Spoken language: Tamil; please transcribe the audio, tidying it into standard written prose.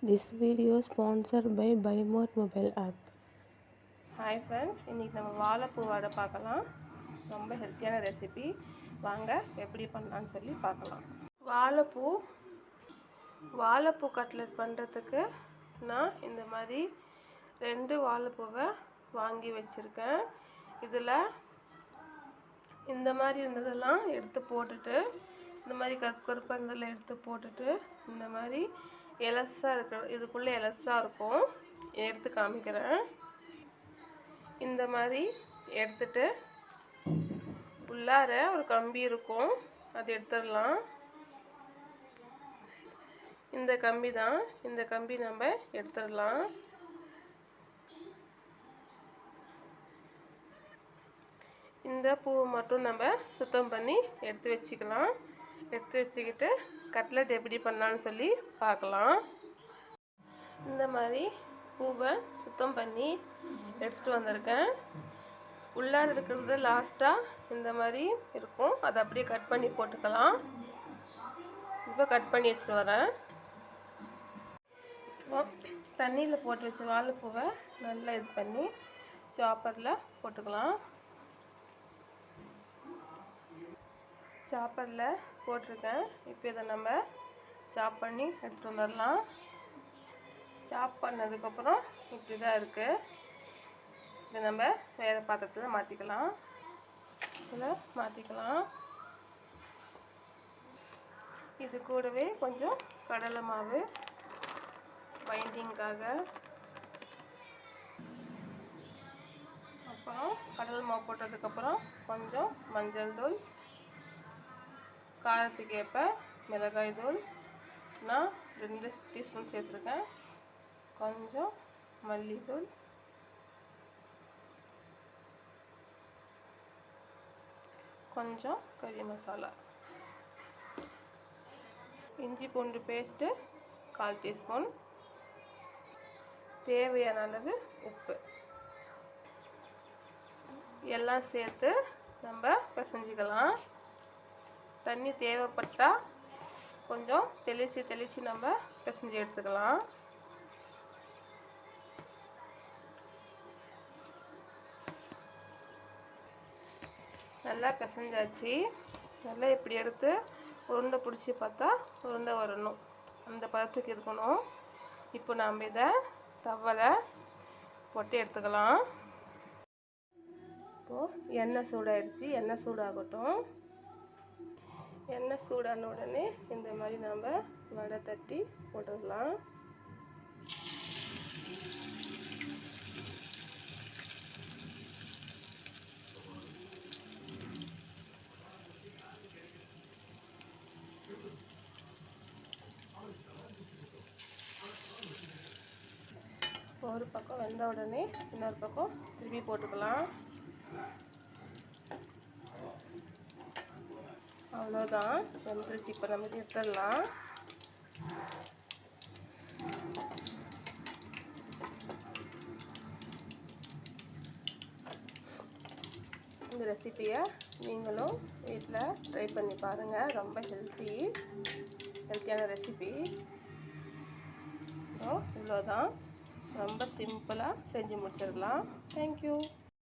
This video sponsored by BuyMore mobile app. Hi friends, இன்றைக்கி நம்ம வாழைப்பூ வடை பார்க்கலாம். ரொம்ப ஹெல்த்தியான ரெசிபி. வாங்க எப்படி பண்ணலான்னு சொல்லி பார்க்கலாம். வாழைப்பூ கட்லெட் பண்ணுறதுக்கு நான் இந்த மாதிரி 2 வாழைப்பூவை வாங்கி வச்சுருக்கேன். இதில் இந்த மாதிரி இருந்ததெல்லாம் எடுத்து போட்டுட்டு, இந்த மாதிரி கருப்பாக இருந்ததெல்லாம் எடுத்து போட்டுட்டு, இந்த மாதிரி எலசாக இருக்கிற இதுக்குள்ளே எலசாக இருக்கும், எடுத்து காமிக்கிறேன். இந்த மாதிரி எடுத்துட்டு உள்ளார ஒரு கம்பி இருக்கும், அது எடுத்துடலாம். இந்த கம்பி தான், இந்த கம்பி நம்ம எடுத்துடலாம். இந்த பூவை மட்டும் நம்ம சுத்தம் பண்ணி எடுத்து வச்சுக்கலாம். எடுத்து வச்சுக்கிட்டு கட்லெட் எப்படி பண்ணலான்னு சொல்லி பார்க்கலாம். இந்த மாதிரி பூவை சுத்தம் பண்ணி எடுத்துகிட்டு வந்திருக்கேன். உள்ளார இருக்கிறது லாஸ்ட்டாக இந்த மாதிரி இருக்கும், அதை அப்படியே கட் பண்ணி போட்டுக்கலாம். இப்போ கட் பண்ணி எடுத்துகிட்டு வரேன். இப்போ தண்ணியில் போட்டு வச்ச வாழைப்பூவை நல்லா இது பண்ணி சாப்பரில் போட்டுக்கலாம். சாப்பரில் போட்டிருக்கேன். இப்போ இதை நம்ம சாப் பண்ணி எடுத்துகிட்டு வந்துடலாம். சாப் பண்ணதுக்கப்புறம் இப்படி தான் இருக்குது. இதை நம்ம வேறு பாத்திரத்தில் மாற்றிக்கலாம். இதில் மாற்றிக்கலாம். இது கூடவே கொஞ்சம் கடலை மாவு பைண்டிங்காக, அப்புறம் கடலை மாவு போட்டதுக்கப்புறம் கொஞ்சம் மஞ்சள் தூள், காரத்துக்கு ஏற்ப மிளகாய் தூள், நான் 2 டீஸ்பூன் சேர்த்துருக்கேன். கொஞ்சம் மல்லித்தூள், கொஞ்சம் கறி மசாலா, இஞ்சி பூண்டு பேஸ்ட்டு 1/4 டீஸ்பூன், தேவையான அளவு உப்பு எல்லாம் சேர்த்து நம்ம பிசைஞ்சிக்கலாம். தண்ணி தேவைப்பட்டால் கொஞ்சம் தெளித்து நம்ம பிசைஞ்சு எடுத்துக்கலாம். நல்லா பிசைஞ்சாச்சு. நல்லா இப்படி எடுத்து உருண்டை பிடிச்சி பார்த்தா உருண்டை வரணும், அந்த பதத்துக்கு இருக்கணும். இப்போ நாம் இதை தவலை போட்டு எடுத்துக்கலாம். இப்போது எண்ணெய் சூடாயிடுச்சு, எண்ணெய் சூடாகட்டும். எண்ணெய் சூடான உடனே இந்த மாதிரி நம்ம வடை தட்டி போட்டுடலாம். ஒரு பக்கம் வெந்த உடனே இன்னொரு பக்கம் திருப்பி போட்டுக்கலாம். அவ்வளோதான், வெந்துருச்சு. இப்போ நம்ம எடுத்துடலாம். இந்த ரெசிபியை நீங்களும் வீட்டில் ட்ரை பண்ணி பாருங்கள். ரொம்ப ஹெல்த்தியான ரெசிபி. இவ்வளோதான், ரொம்ப சிம்பிளாக செஞ்சு முடிச்சிடலாம். தேங்க்யூ.